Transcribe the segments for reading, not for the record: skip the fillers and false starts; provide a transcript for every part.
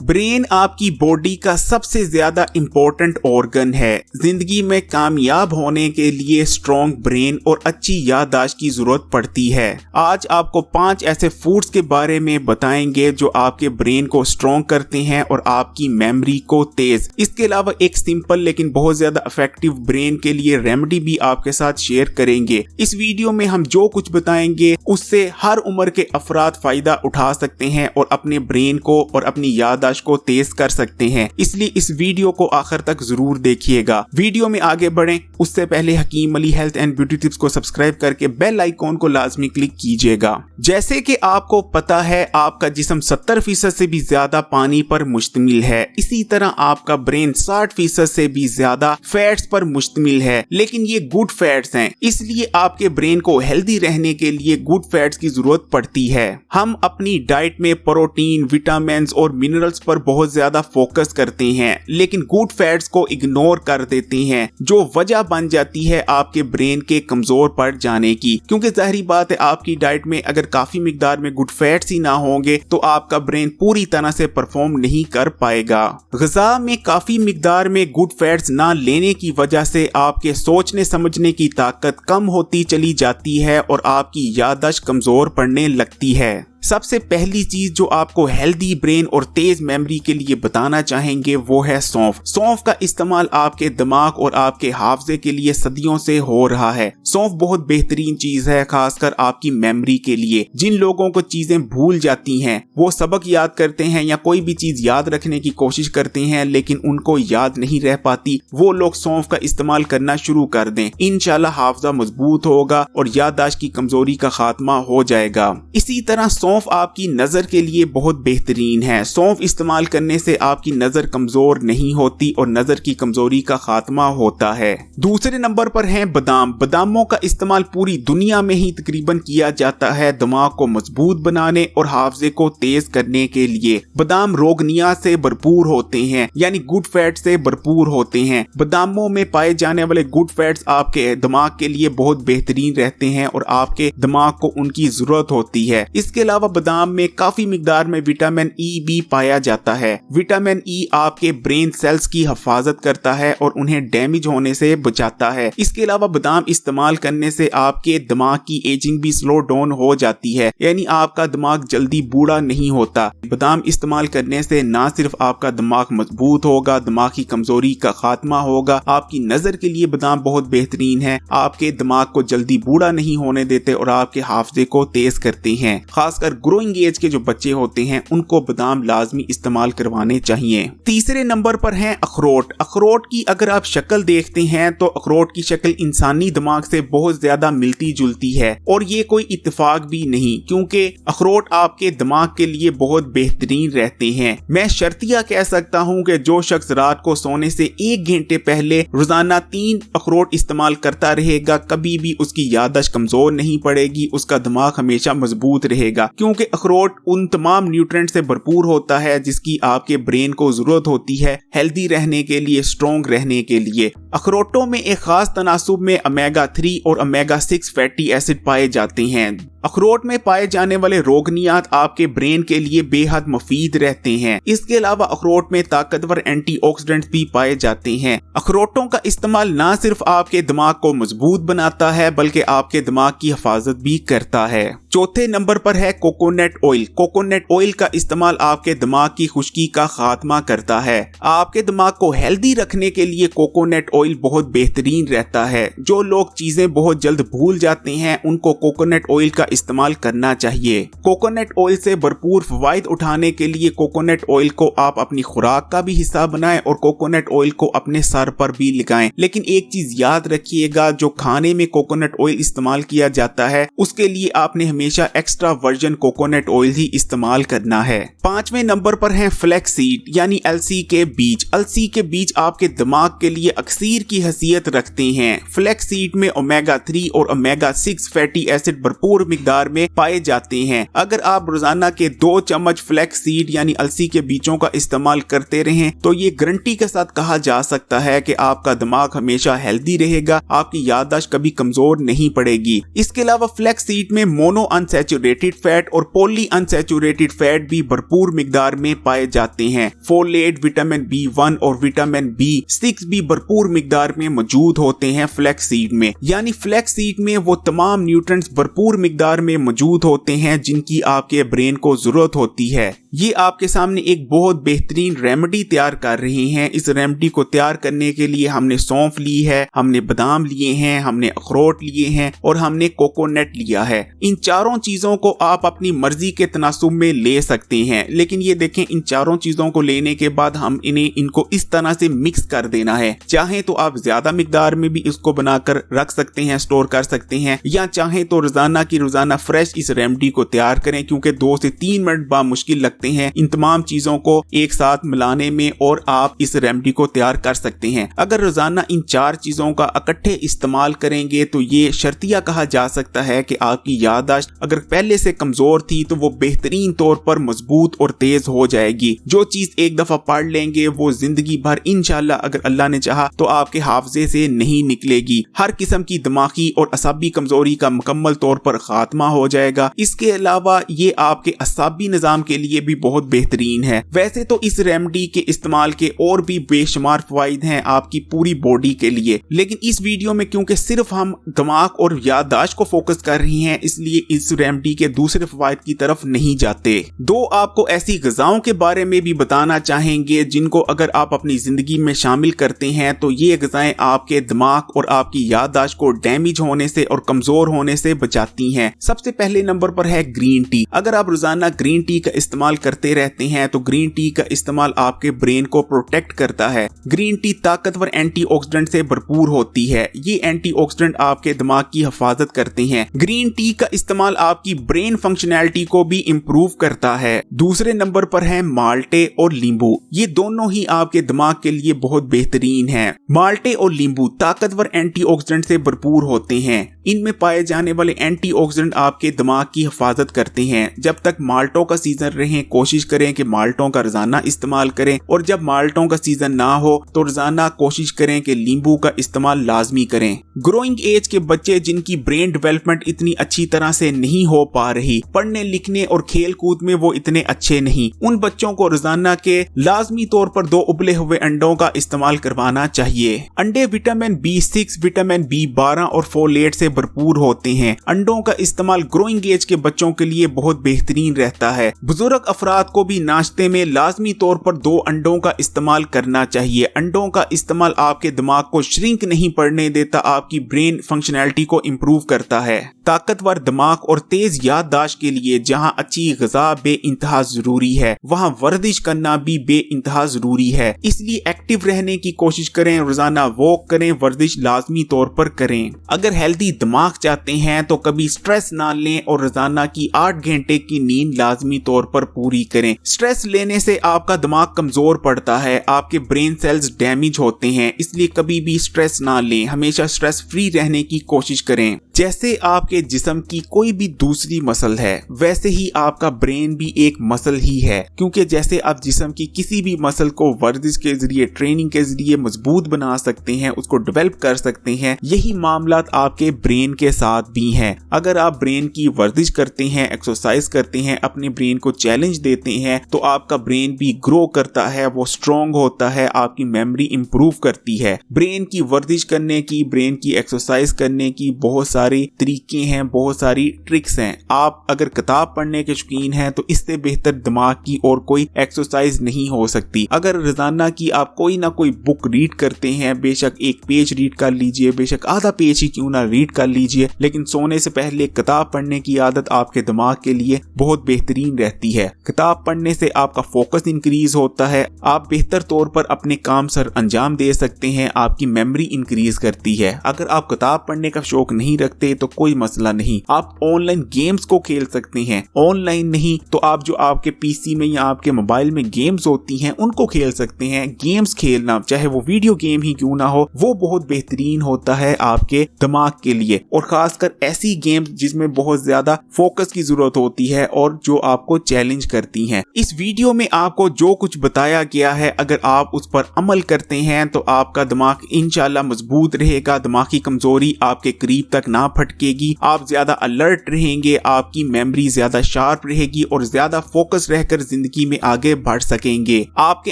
Brain आपकी body का सबसे ज्यादा इम्पोर्टेंट ऑर्गन है। जिंदगी में कामयाब होने के लिए स्ट्रॉन्ग ब्रेन और अच्छी याददाश्त की जरूरत पड़ती है। आज आपको 5 ऐसे फूड्स के बारे में बताएंगे जो आपके ब्रेन को स्ट्रॉन्ग करते हैं और आपकी मेमोरी को तेज। इसके अलावा एक सिंपल लेकिन बहुत ज्यादा इफेक्टिव ब्रेन के लिए रेमेडी भी आपके साथ शेयर करेंगे। इस वीडियो में हम जो कुछ बताएंगे उससे हर उम्र के अफराद फायदा उठा सकते हैं और अपने ब्रेन को और अपनी याददाश्त को तेज कर सकते हैं। इसलिए इस वीडियो को आखिर तक जरूर देखिएगा। वीडियो में आगे बढ़ें उससे पहले Hakim Ali health and beauty tips को सब्सक्राइब करके बेल आइकॉन को लाजमी क्लिक कीजिएगा। जैसे कि आपको पता है आपका जिस्म 70% से भी ज्यादा पानी पर मुश्तमिल है। इसी तरह आपका ब्रेन 60% से भी ज्यादा फैट्स पर मुश्तमिल है, लेकिन ये गुड फैट्स हैं। इसलिए आपके ब्रेन को हेल्दी रहने के लिए गुड फैट्स की जरूरत पड़ती है। हम अपनी डाइट में प्रोटीन, विटामिन और मिनरल्स पर बहुत ज्यादा फोकस करते हैं, लेकिन गुड फैट्स को इग्नोर कर देते हैं, जो वजह बन जाती है आपके ब्रेन के कमजोर पड़ जाने की। क्योंकि जाहिर बात है आपकी डाइट में अगर काफी मिकदार में गुड फैट्स ही ना होंगे तो आपका ब्रेन पूरी तरह से परफॉर्म नहीं कर पाएगा। ग़िज़ा में काफी मिकदार में गुड फैट्स ना लेने की वजह से आपके सोचने समझने की ताकत कम होती चली जाती है और आपकी याददाश्त कमजोर पड़ने लगती है। सबसे पहली चीज जो आपको हेल्दी ब्रेन और तेज मेमोरी के लिए बताना चाहेंगे वो है सौंफ। सौंफ का इस्तेमाल आपके दिमाग और आपके हाफजे के लिए सदियों से हो रहा है। सौंफ बहुत बेहतरीन चीज है, खासकर आपकी मेमोरी के लिए। जिन लोगों को चीजें भूल जाती हैं, वो सबक याद करते हैं या कोई भी चीज याद रखने की कोशिश करते हैं लेकिन उनको याद नहीं रह पाती, वो लोग सौंफ का इस्तेमाल करना शुरू कर दें। इंशाल्लाह हाफजा मजबूत होगा और याददाश्त की कमजोरी का खात्मा हो जाएगा। इसी तरह सौंफ आपकी नजर के लिए बहुत बेहतरीन है। सौंफ इस्तेमाल करने से आपकी नजर कमजोर नहीं होती और नजर की कमजोरी का खात्मा होता है। दूसरे नंबर पर हैं बादाम। बादामों का इस्तेमाल पूरी दुनिया में ही तकरीबन किया जाता है दिमाग को मजबूत बनाने और हाफजे को तेज करने के लिए। बादाम रोगनियत से भरपूर होते हैं, यानी गुड फैट से भरपूर होते हैं। बादामों में पाए जाने वाले गुड फैट्स आपके दिमाग के लिए बहुत बेहतरीन रहते हैं और आपके दिमाग को उनकी जरूरत होती है। इसके अलावा बादाम में काफी मिकदार में विटामिन ई भी पाया जाता है। विटामिन ई आपके ब्रेन सेल्स की हिफाजत करता है और उन्हें डैमेज होने से बचाता है। इसके अलावा बादाम इस्तेमाल करने से आपके दिमाग की एजिंग भी स्लो डाउन हो जाती है, यानी आपका दिमाग जल्दी बूढ़ा नहीं होता। बादाम इस्तेमाल करने से ना सिर्फ आपका दिमाग मजबूत होगा, दिमाग की कमजोरी का खात्मा होगा, आपकी नजर के लिए बादाम बहुत बेहतरीन है। आपके दिमाग को जल्दी बूढ़ा नहीं होने देते और आपके हाफजे को तेज करते हैं। खासकर ग्रोइंग एज के जो बच्चे होते हैं उनको बादाम लाजमी इस्तेमाल करवाने चाहिए। तीसरे नंबर पर हैं अखरोट। अखरोट की अगर आप शक्ल देखते हैं तो अखरोट की शक्ल इंसानी दिमाग से बहुत ज्यादा मिलती जुलती है और ये कोई इत्तेफाक भी नहीं, क्योंकि अखरोट आपके दिमाग के लिए बहुत बेहतरीन रहते हैं। मैं शर्तिया कह सकता हूँ कि जो शख्स रात को सोने से 1 घंटे पहले रोजाना 3 अखरोट इस्तेमाल करता रहेगा, कभी भी उसकी याददाश्त कमजोर नहीं पड़ेगी, उसका दिमाग हमेशा मजबूत रहेगा। क्योंकि अखरोट उन तमाम न्यूट्रिएंट से भरपूर होता है जिसकी आपके ब्रेन को जरूरत होती है हेल्दी रहने के लिए, स्ट्रॉन्ग रहने के लिए। अखरोटों में एक खास तनासुब में ओमेगा 3 और ओमेगा 6 फैटी एसिड पाए जाते हैं। अखरोट में पाए जाने वाले रोगनियत आपके ब्रेन के लिए बेहद मुफीद रहते हैं। इसके अलावा अखरोट में ताकतवर एंटीऑक्सीडेंट्स भी पाए जाते हैं। अखरोटों का इस्तेमाल ना सिर्फ आपके दिमाग को मजबूत बनाता है बल्कि आपके दिमाग की हिफाजत भी करता है। चौथे नंबर पर है कोकोनट ऑयल। कोकोनट ऑयल का इस्तेमाल आपके दिमाग की खुश्की का खात्मा करता है। आपके दिमाग को हेल्दी रखने के लिए कोकोनट ऑयल बहुत बेहतरीन रहता है। जो लोग चीजें बहुत जल्द भूल जाते हैं उनको कोकोनट ऑयल का इस्तेमाल करना चाहिए। कोकोनट ऑयल से भरपूर फवाइद उठाने के लिए कोकोनट ऑयल को आप अपनी खुराक का भी हिस्सा बनाएं और कोकोनट ऑयल को अपने सर पर भी लगाएं। लेकिन एक चीज याद रखिएगा, जो खाने में कोकोनट ऑयल इस्तेमाल किया जाता है उसके लिए आपने हमेशा एक्स्ट्रा वर्जन कोकोनट ऑयल ही इस्तेमाल करना है। 5वें नंबर पर है फ्लैक्स सीड यानी अलसी के बीज। अलसी के बीज आपके दिमाग के लिए अक्सीर की हैसियत रखते हैं। फ्लैक्स सीड में ओमेगा 3 और ओमेगा 6 फैटी एसिड भरपूर मिकदार में पाए जाते हैं। अगर आप रोजाना के 2 चम्मच फ्लैक्स सीड यानी अलसी के बीजों का इस्तेमाल करते रहें तो ये गारंटी के साथ कहा जा सकता है कि आपका दिमाग हमेशा हेल्दी रहेगा, आपकी याददाश्त कभी कमजोर नहीं पड़ेगी। इसके अलावा फ्लैक्स सीड में मोनो अनसैचुरेटेड फैट और पॉली अनसैचुरेटेड फैट भी भरपूर मिकदार में पाए जाते हैं। फोलेट, विटामिन B1 और विटामिन B6 भी भरपूर मिकदार में मौजूद होते हैं फ्लैक्स सीड में। यानी फ्लैक्स सीड में वो तमाम न्यूट्रिएंट्स भरपूर मिकदार में मौजूद होते हैं जिनकी आपके ब्रेन को जरूरत होती है। ये आपके सामने एक बहुत बेहतरीन रेमेडी तैयार कर रहे हैं। इस रेमेडी को तैयार करने के लिए हमने सौंफ ली है, हमने बादाम लिए हैं, हमने अखरोट लिए हैं और हमने कोकोनट लिया है। इन चारों चीजों को आप अपनी मर्जी के तनासुब में ले सकते हैं, लेकिन ये देखें इन चारों चीजों को लेने के बाद हम इनको इस तरह से मिक्स कर देना है। चाहे तो आप ज्यादा मिकदार में भी इसको बनाकर रख सकते हैं, स्टोर कर सकते हैं, या चाहे तो रोजाना की रोजाना फ्रेश इस रेमेडी को तैयार करें, क्योंकि 2 से 3 मिनट बाद मुश्किल लगते हैं इन तमाम चीजों को एक साथ मिलाने में और आप इस रेमेडी को तैयार कर सकते हैं। अगर रोजाना इन 4 चीजों का इकट्ठे इस्तेमाल करेंगे तो ये शर्तिया कहा जा सकता है कि आपकी याददाश्त अगर पहले से कमजोर थी तो वो बेहतरीन तौर पर मजबूत और तेज हो जाएगी। जो चीज एक दफा पढ़ लेंगे वो जिंदगी भर इंशाल्लाह अगर अल्लाह ने चाहा तो आपके हाफजे से नहीं निकलेगी। हर किस्म की दिमागी और असाबी कमजोरी का मुकम्मल तौर पर खात्मा हो जाएगा। इसके अलावा ये आपके असाबी निजाम के लिए भी बहुत बेहतरीन है। वैसे तो इस रेमेडी के इस्तेमाल के और भी बेशुमार फायदे हैं आपकी पूरी बॉडी के लिए, लेकिन इस वीडियो में क्योंकि सिर्फ हम दिमाग और याददाश्त को फोकस कर रहे हैं इसलिए इस रेमेडी के दूसरे फायदे की तरफ नहीं जाते। 2 आपको ऐसी ग़िज़ाओं के बारे में भी बताना चाहेंगे जिनको अगर आप अपनी जिंदगी में शामिल करते हैं तो ये ग़िज़ाएं आपके दिमाग और आपकी याददाश्त को डैमेज होने से और कमजोर होने से बचाती हैं। सबसे पहले नंबर पर है ग्रीन टी। अगर आप रोजाना ग्रीन टी का इस्तेमाल करते रहते हैं तो ग्रीन टी का इस्तेमाल आपके ब्रेन को प्रोटेक्ट करता है। ग्रीन टी ताकतवर एंटीऑक्सीडेंट से भरपूर होती है। ये एंटीऑक्सीडेंट आपके दिमाग की हिफाजत करते हैं। ग्रीन टी का इस्तेमाल आपकी ब्रेन फंक्शनैलिटी को भी इम्प्रूव करता है। दूसरे नंबर पर है माल्टे और नींबू। ये दोनों ही आपके दिमाग के लिए बहुत बेहतरीन हैं। माल्टे और नींबू ताकतवर एंटीऑक्सीडेंट से भरपूर होते हैं। इनमें पाए जाने वाले एंटीऑक्सीडेंट आपके दिमाग की हिफाजत करते हैं। जब तक माल्टों का सीजन रहे कोशिश करें कि माल्टों का रोजाना इस्तेमाल करें, और जब माल्टों का सीजन ना हो तो रोजाना कोशिश करें कि नींबू का इस्तेमाल लाजमी करें। ग्रोइंग एज के बच्चे जिनकी ब्रेन डेवलपमेंट इतनी अच्छी तरह से नहीं हो पा रही, पढ़ने लिखने और खेल कूद में वो इतने अच्छे नहीं, उन बच्चों को रोजाना के लाजमी तौर पर 2 उबले हुए अंडों का इस्तेमाल करवाना चाहिए। अंडे विटामिन B6, विटामिन B12 और फोलेट से भरपूर होते हैं। अंडों का इस्तेमाल ग्रोइंग एज के बच्चों के लिए बहुत बेहतरीन रहता है। बुजुर्ग अफराद को भी नाश्ते में लाजमी तौर पर 2 अंडों का इस्तेमाल करना चाहिए। अंडों का इस्तेमाल आपके दिमाग को श्रिंक नहीं पड़ने देता, आपकी ब्रेन फंक्शनैलिटी को इम्प्रूव करता है। ताकतवर दिमाग और तेज याददाश्त के लिए जहां अच्छी ग़िज़ा बेइंतहा जरूरी है, वहां वर्जिश करना भी बेइंतहा जरूरी है। इसलिए एक्टिव रहने की कोशिश करें, रोजाना वॉक करें, वर्जिश लाजमी तौर पर करें। अगर हेल्दी दिमाग चाहते हैं तो कभी स्ट्रेस ना लें और रोजाना की 8 घंटे की नींद लाजमी तौर पर पूरी करें। स्ट्रेस लेने से आपका दिमाग कमजोर पड़ता है, आपके ब्रेन सेल्स डैमेज होते हैं, इसलिए कभी भी स्ट्रेस ना लें, हमेशा स्ट्रेस फ्री रहने की कोशिश करें। जैसे आपके जिस्म की कोई भी दूसरी मसल है वैसे ही आपका ब्रेन भी एक मसल ही है, क्योंकि जैसे आप जिस्म की किसी भी मसल को वर्जिश के जरिए, ट्रेनिंग के जरिए मजबूत बना सकते हैं, उसको डेवलप कर सकते हैं, यही मामला आपके ब्रेन के साथ भी हैं। अगर आप ब्रेन की वर्जिश करते हैं, एक्सरसाइज करते हैं, अपने ब्रेन को चैलेंज देते हैं तो आपका ब्रेन भी ग्रो करता है, वो स्ट्रॉन्ग होता है, आपकी मेमोरी इंप्रूव करती है। ब्रेन की वर्जिश करने की, ब्रेन की एक्सरसाइज करने की बहुत सारे तरीके हैं, बहुत सारी ट्रिक्स हैं। आप अगर किताब पढ़ने के शौकीन हैं तो इससे बेहतर दिमाग की और कोई एक्सरसाइज नहीं हो सकती। अगर रोजाना की आप कोई ना कोई बुक रीड करते हैं, बेशक 1 पेज रीड कर लीजिए, बेशक आधा पेज ही क्यों ना रीड कर लीजिए, लेकिन सोने से पहले किताब पढ़ने की आदत आपके दिमाग के लिए बहुत बेहतरीन रहती है। किताब पढ़ने से आपका फोकस इंक्रीज होता है, आप बेहतर तौर पर अपने काम सर अंजाम दे सकते हैं, आपकी मेमोरी इंक्रीज करती है। अगर आप किताब पढ़ने का शौक नहीं रखते सकते तो कोई मसला नहीं, आप ऑनलाइन गेम्स को खेल सकते हैं। ऑनलाइन नहीं तो आप जो आपके पीसी में या आपके मोबाइल में गेम्स होती हैं उनको खेल सकते हैं। गेम्स खेलना चाहे वो वीडियो गेम ही क्यों ना हो, वो बहुत बेहतरीन होता है आपके दिमाग के लिए, और खासकर ऐसी गेम्स जिसमें बहुत ज्यादा फोकस की जरूरत होती है और जो आपको चैलेंज करती हैं। इस वीडियो में आपको जो कुछ बताया गया है, अगर आप उस पर अमल करते हैं तो आपका दिमाग इंशाल्लाह मजबूत रहेगा, दिमागी कमजोरी आपके करीब तक ना फटकेगी, आप ज्यादा अलर्ट रहेंगे, आपकी मेमोरी ज्यादा शार्प रहेगी और ज्यादा फोकस रहकर जिंदगी में आगे बढ़ सकेंगे। आपके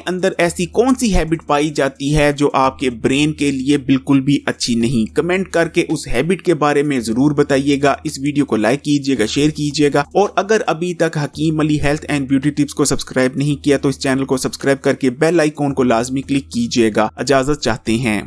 अंदर ऐसी कौन सी हैबिट पाई जाती है जो आपके ब्रेन के लिए बिल्कुल भी अच्छी नहीं? कमेंट करके उस हैबिट के बारे में जरूर बताइएगा। इस वीडियो को लाइक कीजिएगा, शेयर कीजिएगा, और अगर अभी तक Hakim Ali health and beauty tips को सब्सक्राइब नहीं किया तो इस चैनल को सब्सक्राइब करके बेल आइकॉन को लाजमी क्लिक कीजिएगा। इजाजत चाहते हैं।